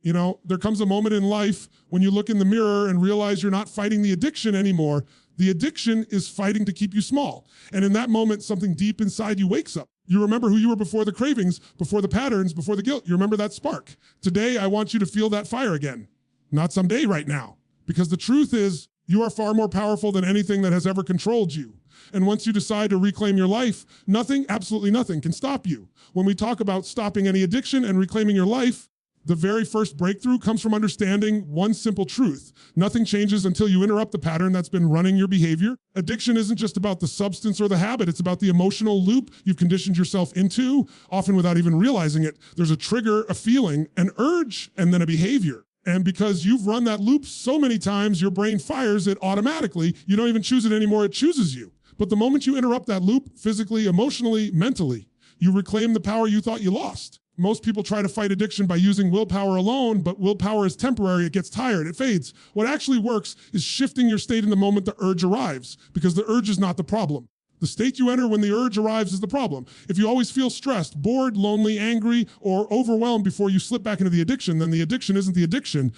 You know, there comes a moment in life when you look in the mirror and realize you're not fighting the addiction anymore. The addiction is fighting to keep you small. And in that moment, something deep inside you wakes up. You remember who you were before the cravings, before the patterns, before the guilt. You remember that spark. Today, I want you to feel that fire again. Not someday, right now. Because the truth is, you are far more powerful than anything that has ever controlled you. And once you decide to reclaim your life, nothing, absolutely nothing, can stop you. When we talk about stopping any addiction and reclaiming your life, the very first breakthrough comes from understanding one simple truth. Nothing changes until you interrupt the pattern that's been running your behavior. Addiction isn't just about the substance or the habit. It's about the emotional loop you've conditioned yourself into, often without even realizing it. There's a trigger, a feeling, an urge, and then a behavior. And because you've run that loop so many times, your brain fires it automatically. You don't even choose it anymore, it chooses you. But the moment you interrupt that loop, physically, emotionally, mentally, you reclaim the power you thought you lost. Most people try to fight addiction by using willpower alone, but willpower is temporary, it gets tired, it fades. What actually works is shifting your state in the moment the urge arrives, because the urge is not the problem. The state you enter when the urge arrives is the problem. If you always feel stressed, bored, lonely, angry, or overwhelmed before you slip back into the addiction, then the addiction isn't the addiction.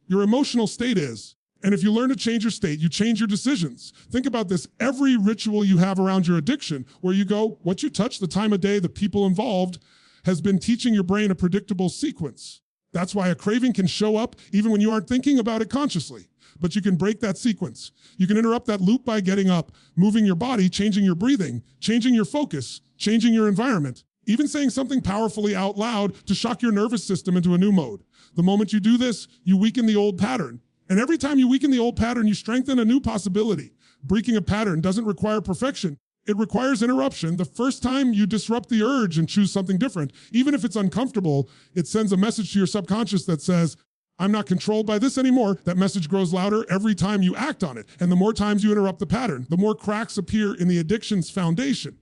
Your emotional state is. And if you learn to change your state, you change your decisions. Think about this. Every ritual you have around your addiction, where you go, what you touch, the time of day, the people involved, has been teaching your brain a predictable sequence. That's why a craving can show up even when you aren't thinking about it consciously. But you can break that sequence. You can interrupt that loop by getting up, moving your body, changing your breathing, changing your focus, changing your environment, even saying something powerfully out loud to shock your nervous system into a new mode. The moment you do this, you weaken the old pattern. And every time you weaken the old pattern, you strengthen a new possibility. Breaking a pattern doesn't require perfection. It requires interruption. The first time you disrupt the urge and choose something different, even if it's uncomfortable, it sends a message to your subconscious that says, I'm not controlled by this anymore. That message grows louder every time you act on it. And the more times you interrupt the pattern, the more cracks appear in the addiction's foundation.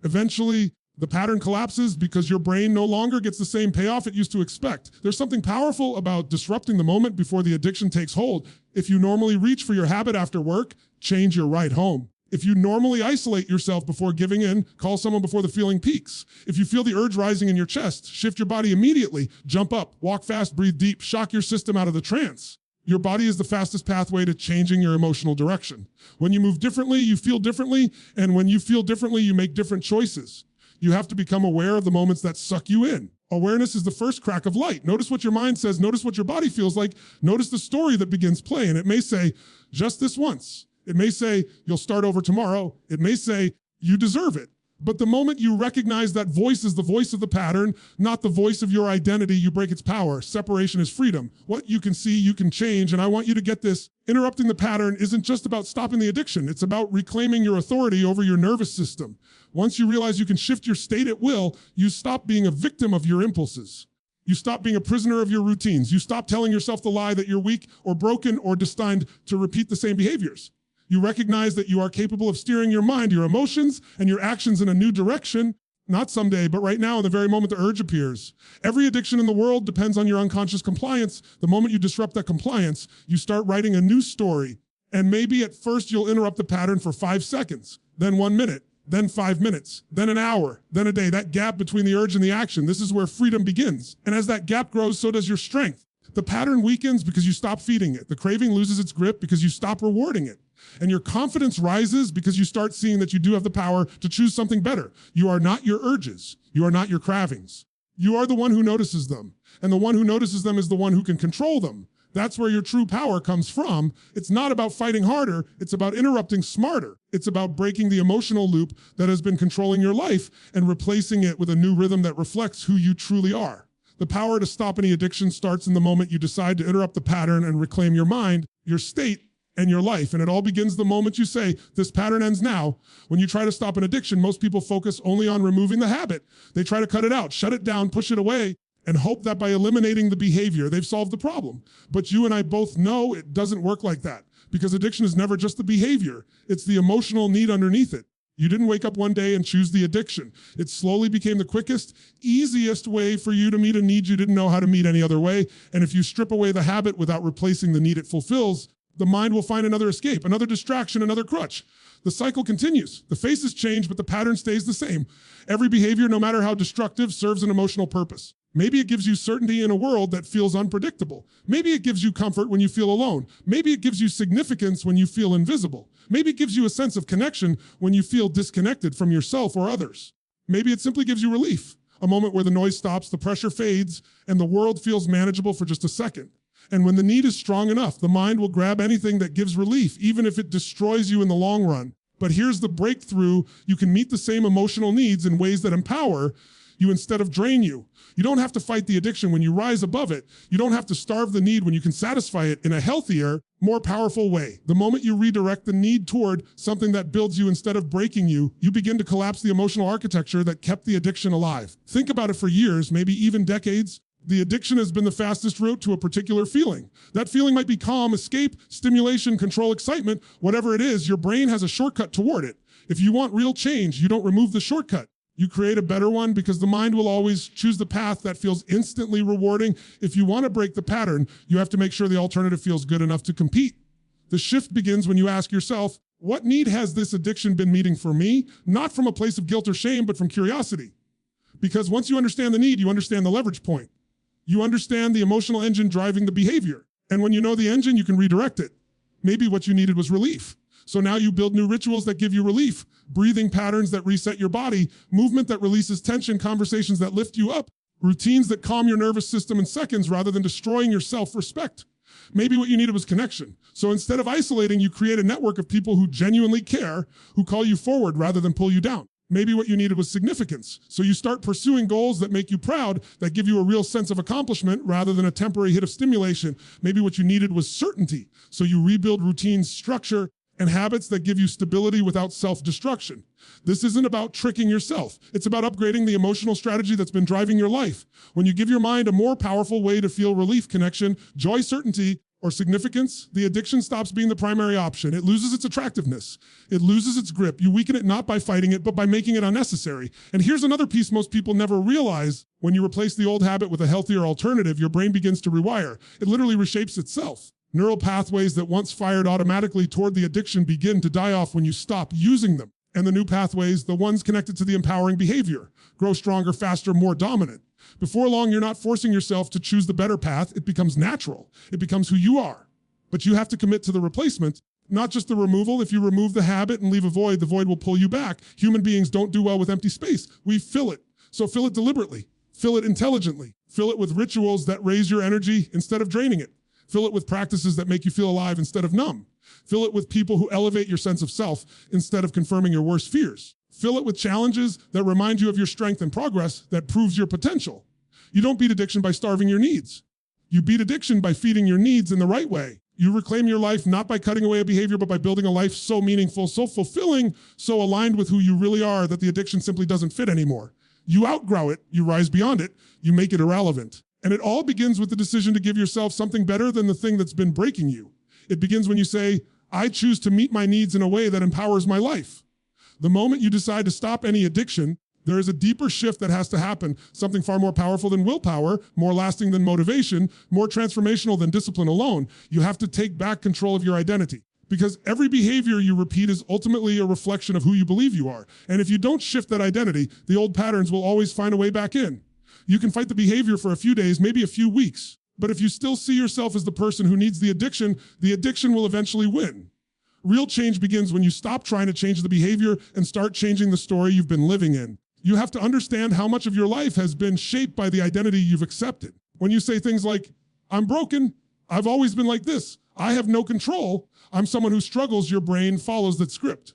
Eventually, the pattern collapses because your brain no longer gets the same payoff it used to expect. There's something powerful about disrupting the moment before the addiction takes hold. If you normally reach for your habit after work, change your ride home. If you normally isolate yourself before giving in, call someone before the feeling peaks. If you feel the urge rising in your chest, shift your body immediately. Jump up, walk fast, breathe deep, shock your system out of the trance. Your body is the fastest pathway to changing your emotional direction. When you move differently, you feel differently, and when you feel differently, you make different choices. You have to become aware of the moments that suck you in. Awareness is the first crack of light. Notice what your mind says, notice what your body feels like, notice the story that begins playing. It may say, just this once. It may say, you'll start over tomorrow. It may say, you deserve it. But the moment you recognize that voice is the voice of the pattern, not the voice of your identity, you break its power. Separation is freedom. What you can see, you can change. And I want you to get this. Interrupting the pattern isn't just about stopping the addiction. It's about reclaiming your authority over your nervous system. Once you realize you can shift your state at will, you stop being a victim of your impulses. You stop being a prisoner of your routines. You stop telling yourself the lie that you're weak or broken or destined to repeat the same behaviors. You recognize that you are capable of steering your mind, your emotions, and your actions in a new direction, not someday, but right now, in the very moment the urge appears. Every addiction in the world depends on your unconscious compliance. The moment you disrupt that compliance, you start writing a new story. And maybe at first you'll interrupt the pattern for 5 seconds, then 1 minute, then 5 minutes, then an hour, then a day. That gap between the urge and the action, this is where freedom begins. And as that gap grows, so does your strength. The pattern weakens because you stop feeding it. The craving loses its grip because you stop rewarding it. And your confidence rises because you start seeing that you do have the power to choose something better. You are not your urges. You are not your cravings. You are the one who notices them. And the one who notices them is the one who can control them. That's where your true power comes from. It's not about fighting harder. It's about interrupting smarter. It's about breaking the emotional loop that has been controlling your life and replacing it with a new rhythm that reflects who you truly are. The power to stop any addiction starts in the moment you decide to interrupt the pattern and reclaim your mind, your state, and your life. And it all begins the moment you say, this pattern ends now. When you try to stop an addiction, most people focus only on removing the habit. They try to cut it out, shut it down, push it away, and hope that by eliminating the behavior, they've solved the problem. But you and I both know it doesn't work like that, because addiction is never just the behavior. It's the emotional need underneath it. You didn't wake up one day and choose the addiction. It slowly became the quickest, easiest way for you to meet a need you didn't know how to meet any other way. And if you strip away the habit without replacing the need it fulfills, the mind will find another escape, another distraction, another crutch. The cycle continues. The faces change, but the pattern stays the same. Every behavior, no matter how destructive, serves an emotional purpose. Maybe it gives you certainty in a world that feels unpredictable. Maybe it gives you comfort when you feel alone. Maybe it gives you significance when you feel invisible. Maybe it gives you a sense of connection when you feel disconnected from yourself or others. Maybe it simply gives you relief, a moment where the noise stops, the pressure fades, and the world feels manageable for just a second. And when the need is strong enough, the mind will grab anything that gives relief, even if it destroys you in the long run. But here's the breakthrough. You can meet the same emotional needs in ways that empower you instead of drain you. You don't have to fight the addiction when you rise above it. You don't have to starve the need when you can satisfy it in a healthier, more powerful way. The moment you redirect the need toward something that builds you instead of breaking you, you begin to collapse the emotional architecture that kept the addiction alive. Think about it for years, maybe even decades. The addiction has been the fastest route to a particular feeling. That feeling might be calm, escape, stimulation, control, excitement. Whatever it is, your brain has a shortcut toward it. If you want real change, you don't remove the shortcut. You create a better one, because the mind will always choose the path that feels instantly rewarding. If you want to break the pattern, you have to make sure the alternative feels good enough to compete. The shift begins when you ask yourself, what need has this addiction been meeting for me? Not from a place of guilt or shame, but from curiosity. Because once you understand the need, you understand the leverage point. You understand the emotional engine driving the behavior. And when you know the engine, you can redirect it. Maybe what you needed was relief. So now you build new rituals that give you relief, breathing patterns that reset your body, movement that releases tension, conversations that lift you up, routines that calm your nervous system in seconds rather than destroying your self-respect. Maybe what you needed was connection. So instead of isolating, you create a network of people who genuinely care, who call you forward rather than pull you down. Maybe what you needed was significance. So you start pursuing goals that make you proud, that give you a real sense of accomplishment rather than a temporary hit of stimulation. Maybe what you needed was certainty. So you rebuild routines, structure, and habits that give you stability without self-destruction. This isn't about tricking yourself. It's about upgrading the emotional strategy that's been driving your life. When you give your mind a more powerful way to feel relief, connection, joy, certainty, or significance, the addiction stops being the primary option. It loses its attractiveness. It loses its grip. You weaken it not by fighting it, but by making it unnecessary. And here's another piece most people never realize. When you replace the old habit with a healthier alternative, your brain begins to rewire. It literally reshapes itself. Neural pathways that once fired automatically toward the addiction begin to die off when you stop using them. And the new pathways, the ones connected to the empowering behavior, grow stronger, faster, more dominant. Before long, you're not forcing yourself to choose the better path. It becomes natural. It becomes who you are. But you have to commit to the replacement, not just the removal. If you remove the habit and leave a void, the void will pull you back. Human beings don't do well with empty space. We fill it. So fill it deliberately. Fill it intelligently. Fill it with rituals that raise your energy instead of draining it. Fill it with practices that make you feel alive instead of numb. Fill it with people who elevate your sense of self instead of confirming your worst fears. Fill it with challenges that remind you of your strength and progress that proves your potential. You don't beat addiction by starving your needs. You beat addiction by feeding your needs in the right way. You reclaim your life not by cutting away a behavior, but by building a life so meaningful, so fulfilling, so aligned with who you really are that the addiction simply doesn't fit anymore. You outgrow it, you rise beyond it, you make it irrelevant. And it all begins with the decision to give yourself something better than the thing that's been breaking you. It begins when you say, I choose to meet my needs in a way that empowers my life. The moment you decide to stop any addiction, there is a deeper shift that has to happen, something far more powerful than willpower, more lasting than motivation, more transformational than discipline alone. You have to take back control of your identity. Because every behavior you repeat is ultimately a reflection of who you believe you are. And if you don't shift that identity, the old patterns will always find a way back in. You can fight the behavior for a few days, maybe a few weeks. But if you still see yourself as the person who needs the addiction will eventually win. Real change begins when you stop trying to change the behavior and start changing the story you've been living in. You have to understand how much of your life has been shaped by the identity you've accepted. When you say things like, I'm broken, I've always been like this, I have no control, I'm someone who struggles, your brain follows that script.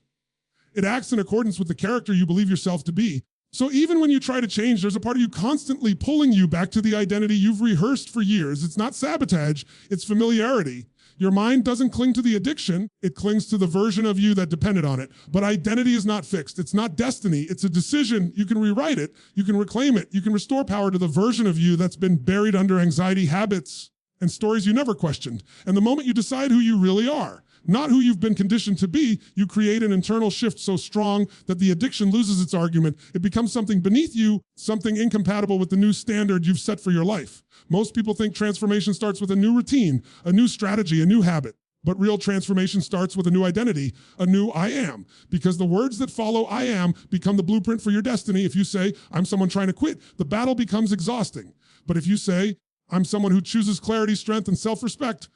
It acts in accordance with the character you believe yourself to be. So even when you try to change, there's a part of you constantly pulling you back to the identity you've rehearsed for years. It's not sabotage, it's familiarity. Your mind doesn't cling to the addiction, it clings to the version of you that depended on it. But identity is not fixed, it's not destiny, it's a decision. You can rewrite it, you can reclaim it, you can restore power to the version of you that's been buried under anxiety, habits, and stories you never questioned. And the moment you decide who you really are, not who you've been conditioned to be, you create an internal shift so strong that the addiction loses its argument. It becomes something beneath you, something incompatible with the new standard you've set for your life. Most people think transformation starts with a new routine, a new strategy, a new habit. But real transformation starts with a new identity, a new I am. Because the words that follow I am become the blueprint for your destiny. If you say, I'm someone trying to quit, the battle becomes exhausting. But if you say, I'm someone who chooses clarity, strength, and self-respect,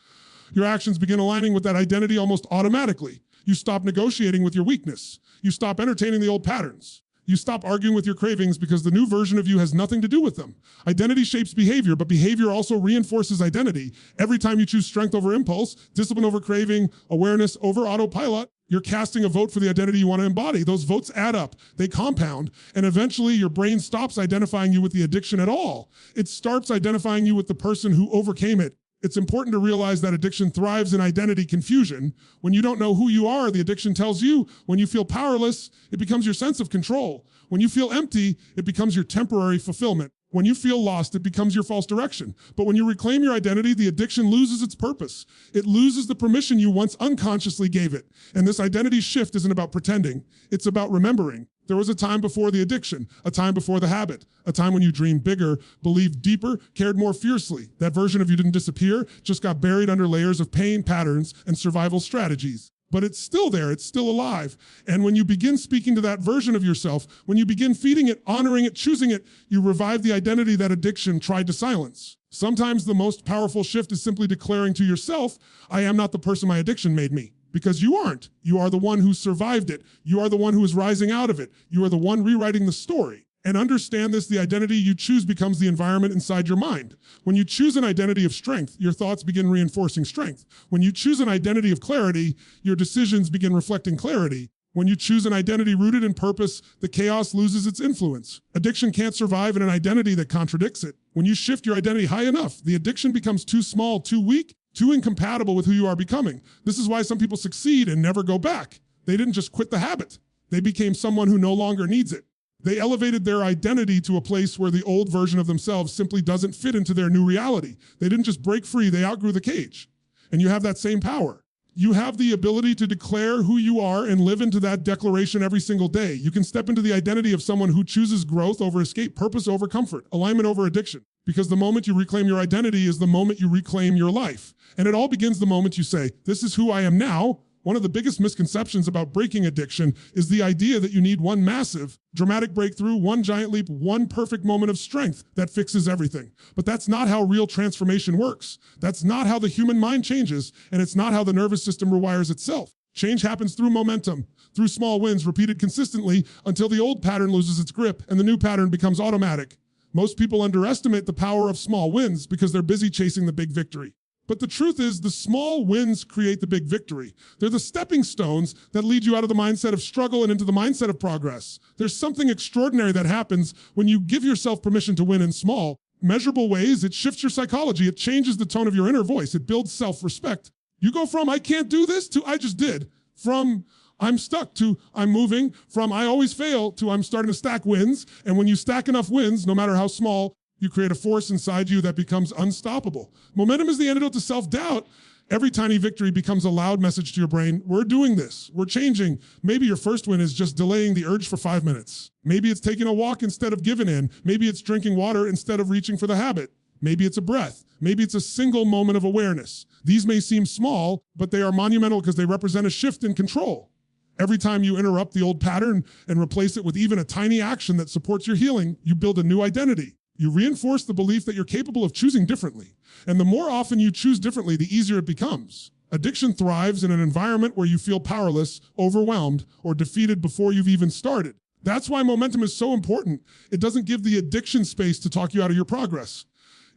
your actions begin aligning with that identity almost automatically. You stop negotiating with your weakness. You stop entertaining the old patterns. You stop arguing with your cravings because the new version of you has nothing to do with them. Identity shapes behavior, but behavior also reinforces identity. Every time you choose strength over impulse, discipline over craving, awareness over autopilot, you're casting a vote for the identity you want to embody. Those votes add up, they compound, and eventually your brain stops identifying you with the addiction at all. It starts identifying you with the person who overcame it. It's important to realize that addiction thrives in identity confusion. When you don't know who you are, the addiction tells you. When you feel powerless, it becomes your sense of control. When you feel empty, it becomes your temporary fulfillment. When you feel lost, it becomes your false direction. But when you reclaim your identity, the addiction loses its purpose. It loses the permission you once unconsciously gave it. And this identity shift isn't about pretending. It's about remembering. There was a time before the addiction, a time before the habit, a time when you dreamed bigger, believed deeper, cared more fiercely. That version of you didn't disappear, just got buried under layers of pain, patterns, and survival strategies. But it's still there, it's still alive. And when you begin speaking to that version of yourself, when you begin feeding it, honoring it, choosing it, you revive the identity that addiction tried to silence. Sometimes the most powerful shift is simply declaring to yourself, I am not the person my addiction made me. Because you aren't. You are the one who survived it. You are the one who is rising out of it. You are the one rewriting the story. And understand this, the identity you choose becomes the environment inside your mind. When you choose an identity of strength, your thoughts begin reinforcing strength. When you choose an identity of clarity, your decisions begin reflecting clarity. When you choose an identity rooted in purpose, the chaos loses its influence. Addiction can't survive in an identity that contradicts it. When you shift your identity high enough, the addiction becomes too small, too weak, too incompatible with who you are becoming. This is why some people succeed and never go back. They didn't just quit the habit. They became someone who no longer needs it. They elevated their identity to a place where the old version of themselves simply doesn't fit into their new reality. They didn't just break free, they outgrew the cage. And you have that same power. You have the ability to declare who you are and live into that declaration every single day. You can step into the identity of someone who chooses growth over escape, purpose over comfort, alignment over addiction. Because the moment you reclaim your identity is the moment you reclaim your life. And it all begins the moment you say, this is who I am now. One of the biggest misconceptions about breaking addiction is the idea that you need one massive, dramatic breakthrough, one giant leap, one perfect moment of strength that fixes everything. But that's not how real transformation works. That's not how the human mind changes, and it's not how the nervous system rewires itself. Change happens through momentum, through small wins repeated consistently until the old pattern loses its grip and the new pattern becomes automatic. Most people underestimate the power of small wins because they're busy chasing the big victory. But the truth is, the small wins create the big victory. They're the stepping stones that lead you out of the mindset of struggle and into the mindset of progress. There's something extraordinary that happens when you give yourself permission to win in small, measurable ways. It shifts your psychology. It changes the tone of your inner voice. It builds self-respect. You go from, I can't do this, to I just did. From, I'm stuck, to I'm moving. From, I always fail, to I'm starting to stack wins. And when you stack enough wins, no matter how small, you create a force inside you that becomes unstoppable. Momentum is the antidote to self-doubt. Every tiny victory becomes a loud message to your brain. We're doing this. We're changing. Maybe your first win is just delaying the urge for 5 minutes. Maybe it's taking a walk instead of giving in. Maybe it's drinking water instead of reaching for the habit. Maybe it's a breath. Maybe it's a single moment of awareness. These may seem small, but they are monumental because they represent a shift in control. Every time you interrupt the old pattern and replace it with even a tiny action that supports your healing, you build a new identity. You reinforce the belief that you're capable of choosing differently. And the more often you choose differently, the easier it becomes. Addiction thrives in an environment where you feel powerless, overwhelmed, or defeated before you've even started. That's why momentum is so important. It doesn't give the addiction space to talk you out of your progress.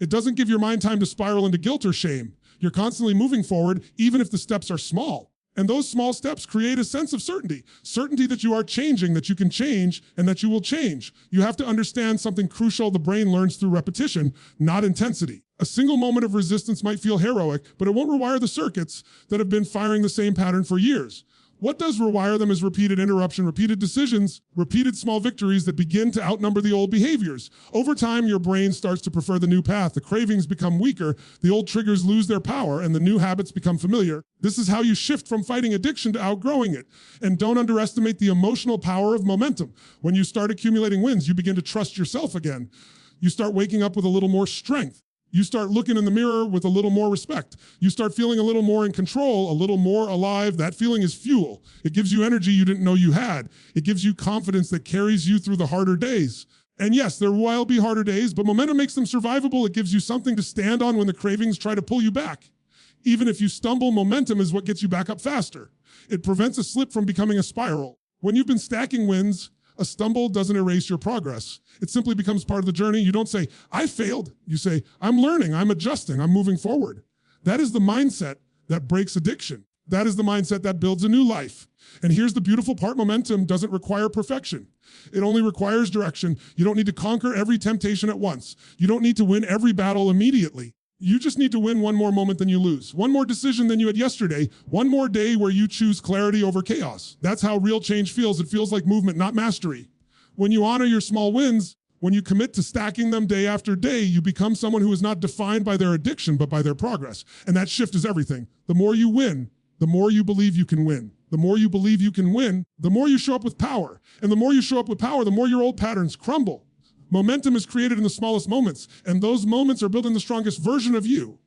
It doesn't give your mind time to spiral into guilt or shame. You're constantly moving forward, even if the steps are small. And those small steps create a sense of certainty. Certainty that you are changing, that you can change, and that you will change. You have to understand something crucial the brain learns through repetition, not intensity. A single moment of resistance might feel heroic, but it won't rewire the circuits that have been firing the same pattern for years. What does rewire them is repeated interruption, repeated decisions, repeated small victories that begin to outnumber the old behaviors. Over time, your brain starts to prefer the new path. The cravings become weaker, the old triggers lose their power, and the new habits become familiar. This is how you shift from fighting addiction to outgrowing it. And don't underestimate the emotional power of momentum. When you start accumulating wins, you begin to trust yourself again. You start waking up with a little more strength. You start looking in the mirror with a little more respect. You start feeling a little more in control, a little more alive. That feeling is fuel. It gives you energy you didn't know you had. It gives you confidence that carries you through the harder days. And yes, there will be harder days, but momentum makes them survivable. It gives you something to stand on when the cravings try to pull you back. Even if you stumble, momentum is what gets you back up faster. It prevents a slip from becoming a spiral. When you've been stacking wins, a stumble doesn't erase your progress. It simply becomes part of the journey. You don't say, I failed. You say, I'm learning, I'm adjusting, I'm moving forward. That is the mindset that breaks addiction. That is the mindset that builds a new life. And here's the beautiful part: momentum doesn't require perfection. It only requires direction. You don't need to conquer every temptation at once. You don't need to win every battle immediately. You just need to win one more moment than you lose, one more decision than you had yesterday, one more day where you choose clarity over chaos. That's how real change feels. It feels like movement, not mastery. When you honor your small wins, when you commit to stacking them day after day, you become someone who is not defined by their addiction, but by their progress. And that shift is everything. The more you win, the more you believe you can win. The more you believe you can win, the more you show up with power. And the more you show up with power, the more your old patterns crumble. Momentum is created in the smallest moments, and those moments are building the strongest version of you.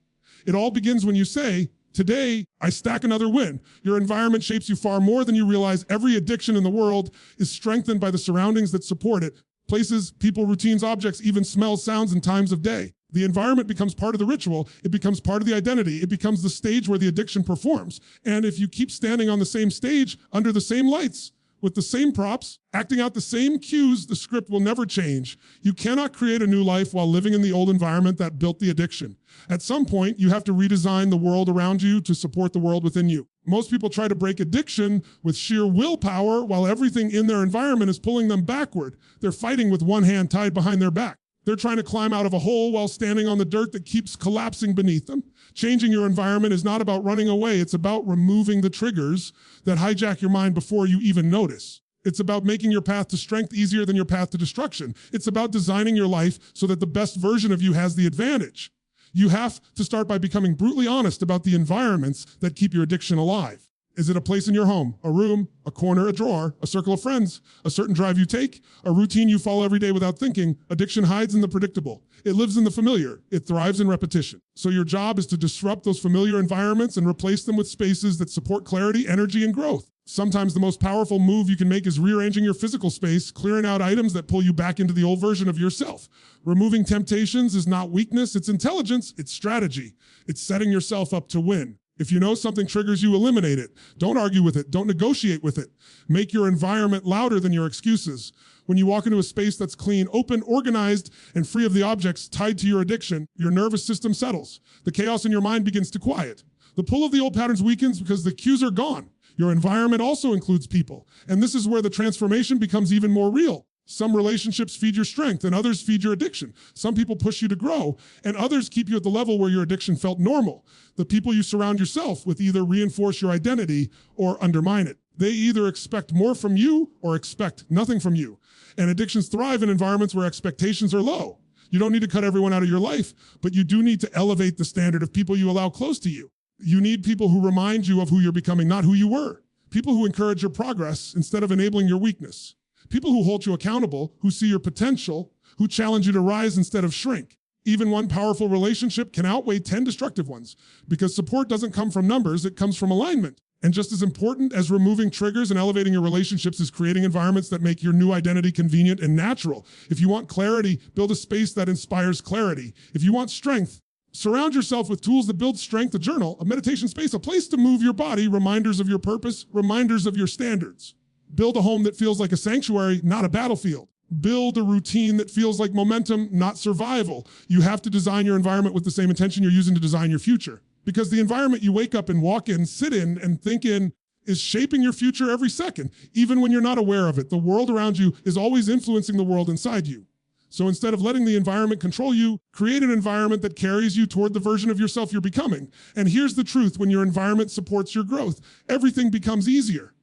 It all begins when you say, today, I stack another win. Your environment shapes you far more than you realize. Every addiction in the world is strengthened by the surroundings that support it. Places, people, routines, objects, even smells, sounds, and times of day. The environment becomes part of the ritual. It becomes part of the identity. It becomes the stage where the addiction performs. And if you keep standing on the same stage, under the same lights, with the same props, acting out the same cues, the script will never change. You cannot create a new life while living in the old environment that built the addiction. At some point, you have to redesign the world around you to support the world within you. Most people try to break addiction with sheer willpower while everything in their environment is pulling them backward. They're fighting with one hand tied behind their back. They're trying to climb out of a hole while standing on the dirt that keeps collapsing beneath them. Changing your environment is not about running away. It's about removing the triggers that hijack your mind before you even notice. It's about making your path to strength easier than your path to destruction. It's about designing your life so that the best version of you has the advantage. You have to start by becoming brutally honest about the environments that keep your addiction alive. Is it a place in your home, a room, a corner, a drawer, a circle of friends, a certain drive you take, a routine you follow every day without thinking? Addiction hides in the predictable. It lives in the familiar. It thrives in repetition. So your job is to disrupt those familiar environments and replace them with spaces that support clarity, energy, and growth. Sometimes the most powerful move you can make is rearranging your physical space, clearing out items that pull you back into the old version of yourself. Removing temptations is not weakness, it's intelligence, it's strategy. It's setting yourself up to win. If you know something triggers you, eliminate it. Don't argue with it. Don't negotiate with it. Make your environment louder than your excuses. When you walk into a space that's clean, open, organized, and free of the objects tied to your addiction, your nervous system settles. The chaos in your mind begins to quiet. The pull of the old patterns weakens because the cues are gone. Your environment also includes people. And this is where the transformation becomes even more real. Some relationships feed your strength and others feed your addiction. Some people push you to grow and others keep you at the level where your addiction felt normal. The people you surround yourself with either reinforce your identity or undermine it. They either expect more from you or expect nothing from you. And addictions thrive in environments where expectations are low. You don't need to cut everyone out of your life, but you do need to elevate the standard of people you allow close to you. You need people who remind you of who you're becoming, not who you were. People who encourage your progress instead of enabling your weakness. People who hold you accountable, who see your potential, who challenge you to rise instead of shrink. Even one powerful relationship can outweigh 10 destructive ones because support doesn't come from numbers, it comes from alignment. And just as important as removing triggers and elevating your relationships is creating environments that make your new identity convenient and natural. If you want clarity, build a space that inspires clarity. If you want strength, surround yourself with tools that build strength, a journal, a meditation space, a place to move your body, reminders of your purpose, reminders of your standards. Build a home that feels like a sanctuary, not a battlefield. Build a routine that feels like momentum, not survival. You have to design your environment with the same intention you're using to design your future. Because the environment you wake up and walk in, sit in, and think in is shaping your future every second, even when you're not aware of it. The world around you is always influencing the world inside you. So instead of letting the environment control you, create an environment that carries you toward the version of yourself you're becoming. And here's the truth: when your environment supports your growth, everything becomes easier.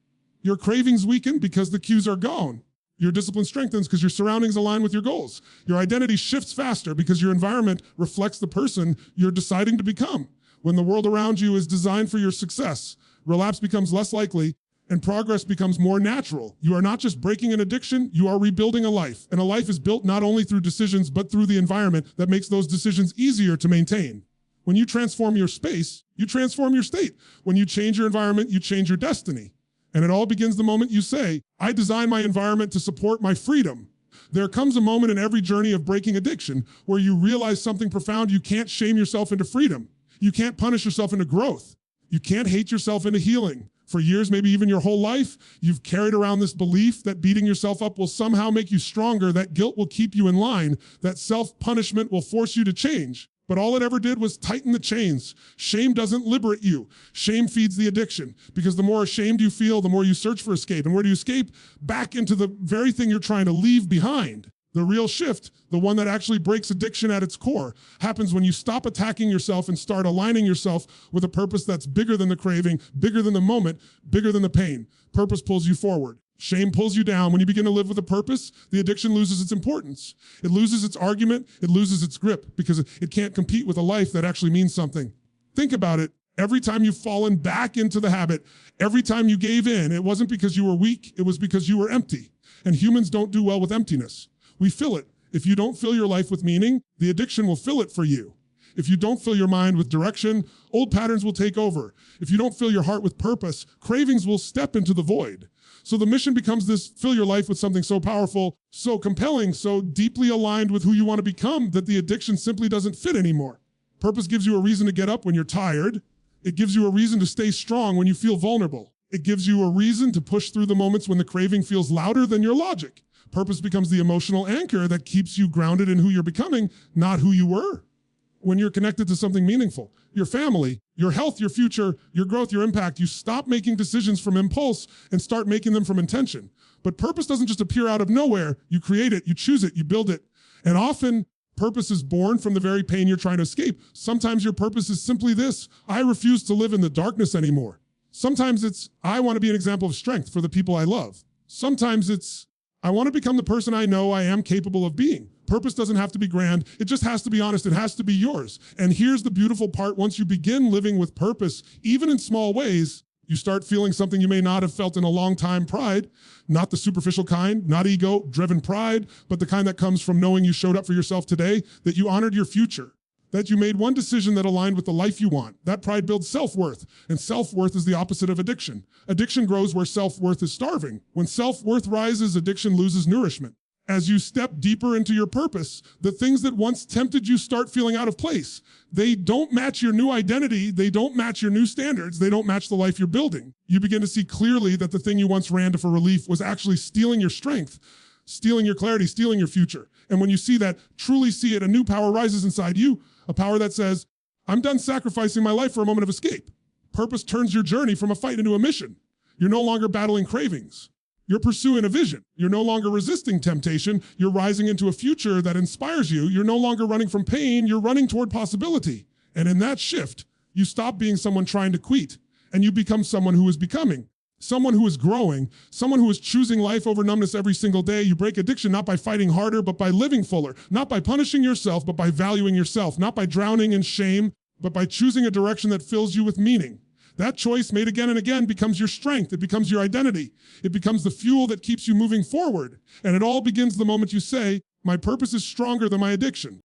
Your cravings weaken because the cues are gone. Your discipline strengthens because your surroundings align with your goals. Your identity shifts faster because your environment reflects the person you're deciding to become. When the world around you is designed for your success, relapse becomes less likely and progress becomes more natural. You are not just breaking an addiction, you are rebuilding a life. And a life is built not only through decisions, but through the environment that makes those decisions easier to maintain. When you transform your space, you transform your state. When you change your environment, you change your destiny. And it all begins the moment you say, I design my environment to support my freedom, There comes a moment in every journey of breaking addiction where you realize something profound. You can't shame yourself into freedom. You can't punish yourself into growth. You can't hate yourself into healing. For years, maybe even your whole life, you've carried around this belief that beating yourself up will somehow make you stronger, that guilt will keep you in line, that self-punishment will force you to change. But all it ever did was tighten the chains. Shame doesn't liberate you. Shame feeds the addiction, because the more ashamed you feel, the more you search for escape. And where do you escape? Back into the very thing you're trying to leave behind. The real shift, the one that actually breaks addiction at its core, happens when you stop attacking yourself and start aligning yourself with a purpose that's bigger than the craving, bigger than the moment, bigger than the pain. Purpose pulls you forward. Shame pulls you down. When you begin to live with a purpose, the addiction loses its importance. It loses its argument. It loses its grip, because it can't compete with a life that actually means something. Think about it. Every time you've fallen back into the habit, every time you gave in, it wasn't because you were weak. It was because you were empty. And humans don't do well with emptiness. We fill it. If you don't fill your life with meaning, the addiction will fill it for you. If you don't fill your mind with direction, old patterns will take over. If you don't fill your heart with purpose, cravings will step into the void. So the mission becomes this: fill your life with something so powerful, so compelling, so deeply aligned with who you want to become that the addiction simply doesn't fit anymore. Purpose gives you a reason to get up when you're tired. It gives you a reason to stay strong when you feel vulnerable. It gives you a reason to push through the moments when the craving feels louder than your logic. Purpose becomes the emotional anchor that keeps you grounded in who you're becoming, not who you were. When you're connected to something meaningful, your family, your health, your future, your growth, your impact, you stop making decisions from impulse and start making them from intention. But purpose doesn't just appear out of nowhere. You create it, you choose it, you build it. And often, purpose is born from the very pain you're trying to escape. Sometimes your purpose is simply this: I refuse to live in the darkness anymore. Sometimes it's, I want to be an example of strength for the people I love. Sometimes it's, I want to become the person I know I am capable of being. Purpose doesn't have to be grand. It just has to be honest. It has to be yours. And here's the beautiful part. Once you begin living with purpose, even in small ways, you start feeling something you may not have felt in a long time: pride. Not the superficial kind, not ego-driven pride, but the kind that comes from knowing you showed up for yourself today, that you honored your future, that you made one decision that aligned with the life you want. That pride builds self-worth, and self-worth is the opposite of addiction. Addiction grows where self-worth is starving. When self-worth rises, addiction loses nourishment. As you step deeper into your purpose, the things that once tempted you start feeling out of place. They don't match your new identity. They don't match your new standards. They don't match the life you're building. You begin to see clearly that the thing you once ran to for relief was actually stealing your strength, stealing your clarity, stealing your future. And when you see that, truly see it, a new power rises inside you, a power that says, I'm done sacrificing my life for a moment of escape. Purpose turns your journey from a fight into a mission. You're no longer battling cravings. You're pursuing a vision. You're no longer resisting temptation. You're rising into a future that inspires you. You're no longer running from pain. You're running toward possibility. And in that shift, you stop being someone trying to quit, and you become someone who is becoming. Someone who is growing, someone who is choosing life over numbness every single day. You break addiction not by fighting harder, but by living fuller. Not by punishing yourself, but by valuing yourself. Not by drowning in shame, but by choosing a direction that fills you with meaning. That choice, made again and again, becomes your strength. It becomes your identity. It becomes the fuel that keeps you moving forward. And it all begins the moment you say, my purpose is stronger than my addiction.